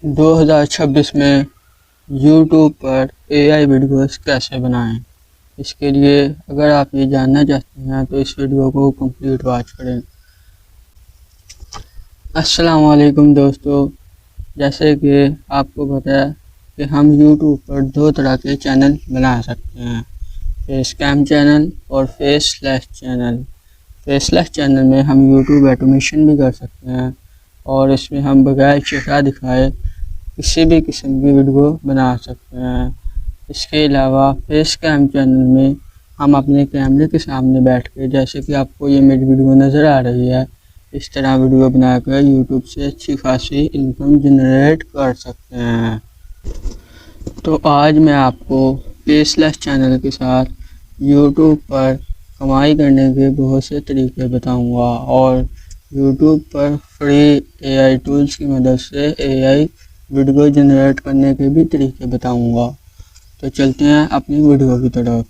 2026 में यूट्यूब पर AI videos कैसे बनाएं। इसके लिए अगर आप ये जानना चाहते हैं तो इस वीडियो को कंप्लीट वॉच करें। अस्सलाम वालेकुम दोस्तों, जैसे कि आपको पता है कि हम यूट्यूब पर दो तरह के चैनल बना सकते हैं, फेस कैम चैनल और face slash channel. Face slash channel में हम यूट्यूब ऑटोमेशन भी कर सकते हैं और इसमें हम बगैर चेहरा दिखाए किसी भी किस्म की वीडियो बना सकते हैं। इसके अलावा फेस कैम चैनल में हम अपने कैमरे के सामने बैठ के, जैसे कि आपको ये मेरी वीडियो नज़र आ रही है, इस तरह वीडियो बनाकर यूट्यूब से अच्छी खासी इनकम जनरेट कर सकते हैं। तो आज मैं आपको फेसलेस चैनल के साथ यूट्यूब पर कमाई करने के बहुत से तरीके बताऊंगा और यूट्यूब पर फ्री एआई टूल्स की मदद से एआई वीडियो जनरेट करने के भी तरीके बताऊंगा। तो चलते हैं अपनी वीडियो की तरफ।